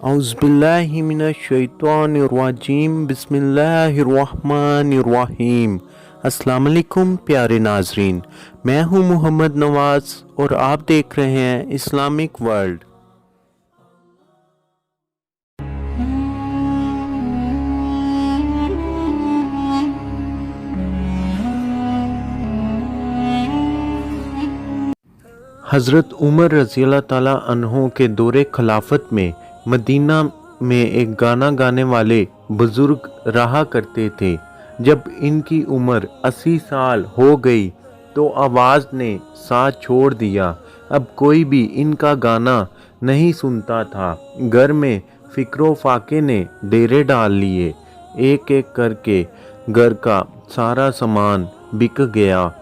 औज़ुबिल्लाहि मिनश्शैतानिर्रजीम बिस्मिल्लाहिर्रहमानिर्रहीम। अस्सलाम वालेकुम प्यारे नाजरीन, मैं हूँ मोहम्मद नवाज़ और आप देख रहे हैं इस्लामिक वर्ल्ड। हज़रत उमर रज़ी अल्लाह ताला अन्हो के दौरे खिलाफत में मदीना में एक गाना गाने वाले बुज़ुर्ग रहा करते थे। जब इनकी उम्र 80 साल हो गई तो आवाज़ ने साथ छोड़ दिया। अब कोई भी इनका गाना नहीं सुनता था। घर में फ़िक्रो फाके ने डेरे डाल लिए। एक एक करके घर का सारा सामान बिक गया।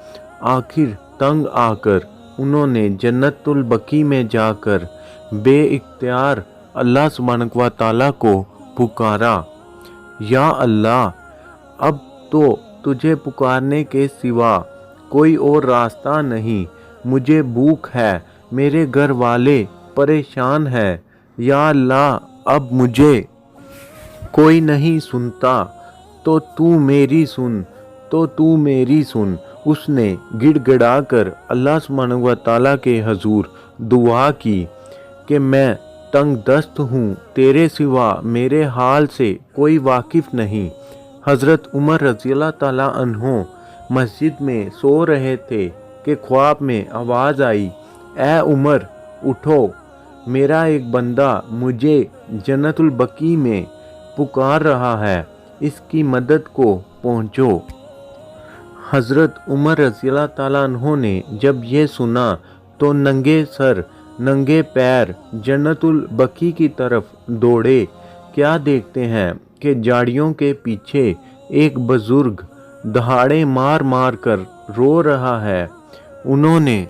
आखिर तंग आकर उन्होंने जन्नतुल बकी में जाकर बेइख्तियार अल्लाह सुब्हानहू व तआला को पुकारा, या अल्लाह, अब तो तुझे पुकारने के सिवा कोई और रास्ता नहीं। मुझे भूख है, मेरे घर वाले परेशान हैं। या अल्लाह, अब मुझे कोई नहीं सुनता तो तू मेरी सुन। उसने गिड़गिड़ाकर अल्लाह सुब्हानहू व तआला के हजूर दुआ की कि मैं तंग दस्त हूँ, तेरे सिवा मेरे हाल से कोई वाकिफ़ नहीं। हज़रत उमर रज़ी अल्लाह ताला अन्हो मस्जिद में सो रहे थे कि ख्वाब में आवाज़ आई, ए उमर उठो, मेरा एक बंदा मुझे जन्नतुल बकी में पुकार रहा है, इसकी मदद को पहुँचो। हज़रत उमर रज़ी अल्लाह ताला अन्हो ने जब ये सुना तो नंगे सर नंगे पैर जन्नतुल बकी की तरफ दौड़े। क्या देखते हैं कि झाड़ियों के पीछे एक बुजुर्ग दहाड़े मार मार कर रो रहा है। उन्होंने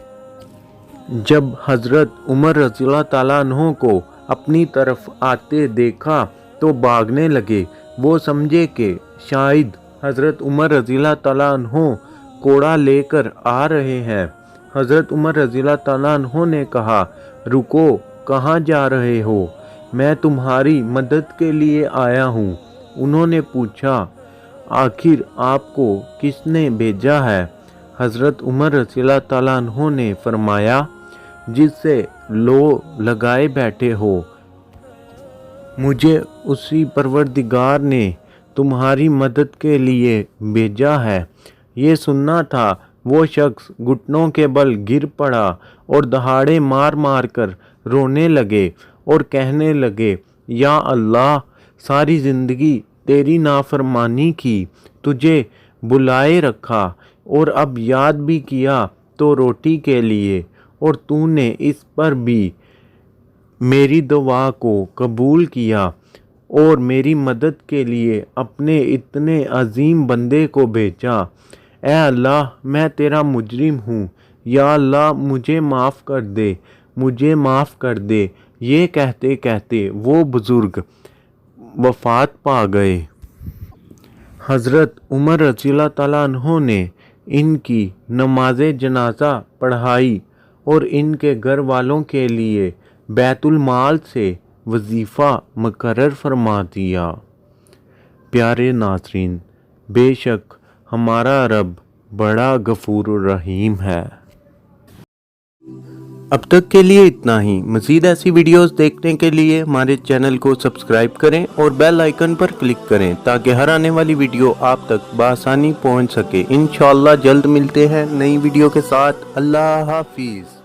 जब हज़रत उमर रज़ी अल्लाह ताला अन्हो को अपनी तरफ आते देखा तो भागने लगे। वो समझे कि शायद हज़रत उमर रज़ी अल्लाह ताला अन्हो कोड़ा लेकर आ रहे हैं। हज़रत उमर रज़ी अल्लाह ताला अन्हो ने कहा, रुको, कहाँ जा रहे हो? मैं तुम्हारी मदद के लिए आया हूँ। उन्होंने पूछा, आखिर आपको किसने भेजा है? हज़रत उमर रज़ी अल्लाह ताला अन्हो ने फरमाया, जिससे लो लगाए बैठे हो, मुझे उसी परवरदिगार ने तुम्हारी मदद के लिए भेजा है। ये सुनना था। वो शख्स घुटनों के बल गिर पड़ा और दहाड़े मार मार कर रोने लगे और कहने लगे, या अल्लाह, सारी ज़िंदगी तेरी नाफरमानी की, तुझे बुलाए रखा और अब याद भी किया तो रोटी के लिए, और तूने इस पर भी मेरी दुआ को कबूल किया और मेरी मदद के लिए अपने इतने अजीम बंदे को भेजा। ए अल्लाह, मैं तेरा मुजरिम हूँ, या अल्लाह मुझे माफ़ कर दे। ये कहते कहते वो बुज़ुर्ग वफ़ात पा गए। हज़रत उमर रज़ी अल्लाह ताला अन्हो ने इनकी नमाज जनाजा पढ़ाई और इनके घर वालों के लिए बैतुल माल से वजीफ़ा मुकर्रर फरमा दिया। प्यारे नाज़रीन, बेशक हमारा रब बड़ा गफूर रहीम है। अब तक के लिए इतना ही। मज़ीद ऐसी वीडियोस देखने के लिए हमारे चैनल को सब्सक्राइब करें और बेल आइकन पर क्लिक करें ताकि हर आने वाली वीडियो आप तक बआसानी पहुंच सके। इंशाअल्लाह जल्द मिलते हैं नई वीडियो के साथ। अल्लाह हाफिज़।